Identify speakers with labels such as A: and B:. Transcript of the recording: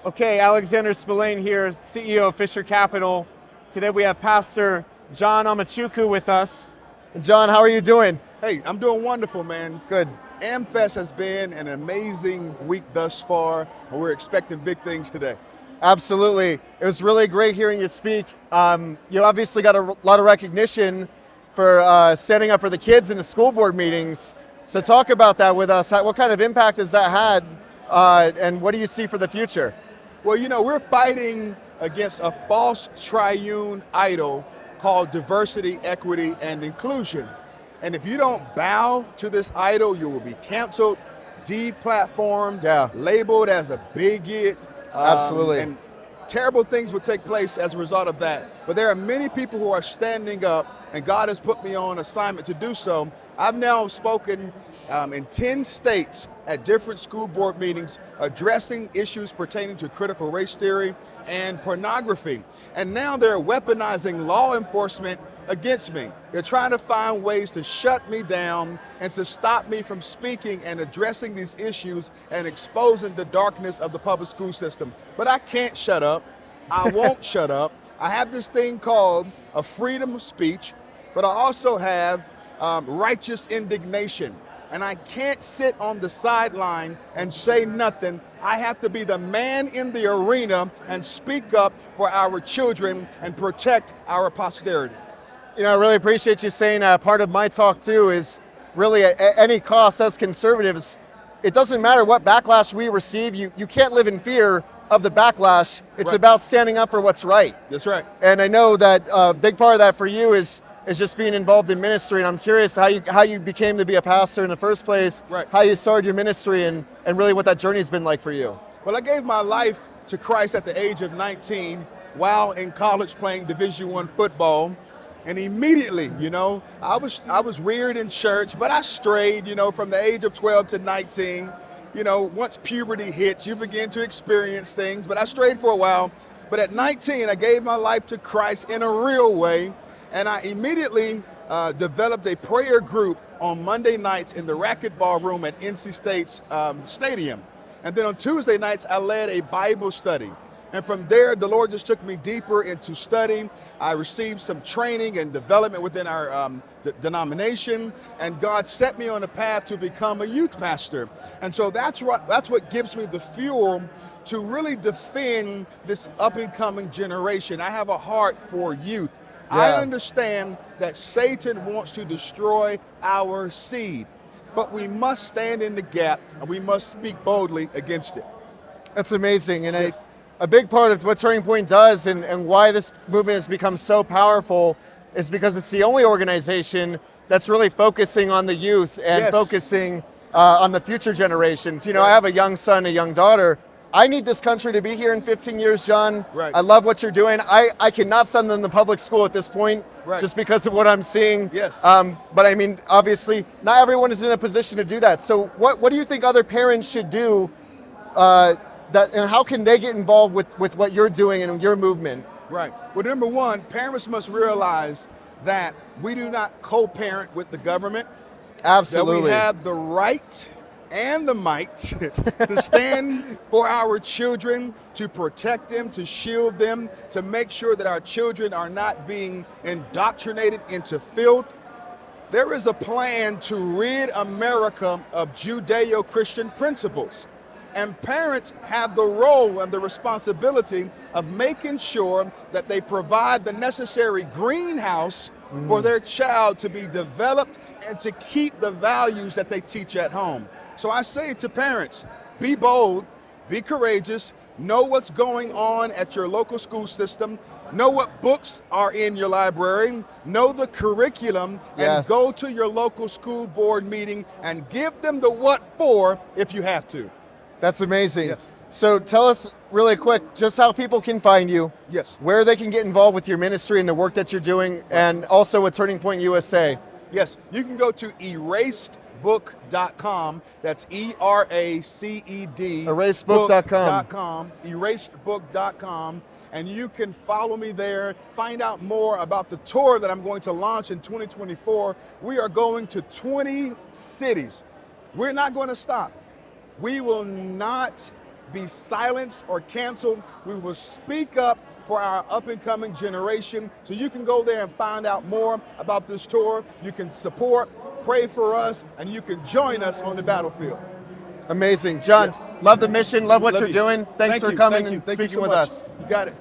A: Okay, Alexander Spellane here, CEO of Fisher Capital. Today we have Pastor John Amanchukwu with us. John, how are you doing?
B: Hey, I'm doing wonderful, man.
A: Good.
B: AmFest has been an amazing week thus far, and we're expecting big things today.
A: Absolutely. It was really great hearing you speak. You obviously got a lot of recognition for standing up for the kids in the school board meetings. So talk about that with us. What kind of impact has that had, and what do you see for the future?
B: Well, we're fighting against a false triune idol called diversity, equity, and inclusion. And if you don't bow to this idol, you will be canceled, deplatformed, labeled as a bigot.
A: Absolutely.
B: And terrible things would take place as a result of that. But there are many people who are standing up, and God has put me on assignment to do so. I've now spoken in 10 states at different school board meetings addressing issues pertaining to critical race theory and pornography. And now they're weaponizing law enforcement against me. They're trying to find ways to shut me down and to stop me from speaking and addressing these issues and exposing the darkness of the public school system. But I can't shut up. I won't shut up. I have this thing called a freedom of speech, but I also have righteous indignation. And I can't sit on the sideline and say nothing. I have to be the man in the arena and speak up for our children and protect our posterity.
A: You know, I really appreciate you saying part of my talk too is really at any cost as conservatives, it doesn't matter what backlash we receive, you can't live in fear of the backlash. It's about standing up for what's right.
B: That's right.
A: And I know that a big part of that for you is just being involved in ministry, and I'm curious how you became to be a pastor in the first place, how you started your ministry, and really what that journey's been like for you.
B: Well, I gave my life to Christ at the age of 19 while in college playing Division I football. And immediately, I was reared in church, but I strayed, from the age of 12 to 19. Once puberty hits, you begin to experience things, but I strayed for a while. But at 19, I gave my life to Christ in a real way. And I immediately developed a prayer group on Monday nights in the racquetball room at NC State's stadium. And then on Tuesday nights, I led a Bible study. And from there, the Lord just took me deeper into studying. I received some training and development within our denomination, and God set me on a path to become a youth pastor. And so that's what gives me the fuel to really defend this up-and-coming generation. I have a heart for youth. I understand that Satan wants to destroy our seed, but we must stand in the gap and we must speak boldly against it.
A: That's amazing. And a big part of what Turning Point does and why this movement has become so powerful is because it's the only organization that's really focusing on the youth and focusing on the future generations. I have a young son, a young daughter. I need this country to be here in 15 years, John. I love what you're doing. I cannot send them to public school at this point just because of what I'm seeing. But I mean, obviously, not everyone is in a position to do that. So what do you think other parents should do and how can they get involved with what you're doing and your movement?
B: Right. Well, number one, parents must realize that we do not co-parent with the government.
A: Absolutely.
B: That we have the right and the might to stand for our children, to protect them, to shield them, to make sure that our children are not being indoctrinated into filth. There is a plan to rid America of Judeo-Christian principles. And parents have the role and the responsibility of making sure that they provide the necessary greenhouse for their child to be developed and to keep the values that they teach at home. So I say to parents, be bold, be courageous, know what's going on at your local school system, know what books are in your library, know the curriculum, and go to your local school board meeting and give them the what for if you have to.
A: That's amazing. So tell us really quick just how people can find you, where they can get involved with your ministry and the work that you're doing, and also with Turning Point USA.
B: Yes, you can go to erased.book.com. That's E-R-A-C-E-D.
A: Erased.book.com.
B: Erased.book.com. And you can follow me there, find out more about the tour that I'm going to launch in 2024. We are going to 20 cities. We're not going to stop. We will not be silenced or canceled. We will speak up for our up-and-coming generation. So you can go there and find out more about this tour. You can support, pray for us, and you can join us on the battlefield.
A: Amazing. John, love the mission, love what you're doing. Thanks for coming and
B: Thank you
A: speaking
B: so
A: with
B: much.
A: us.
B: You got it.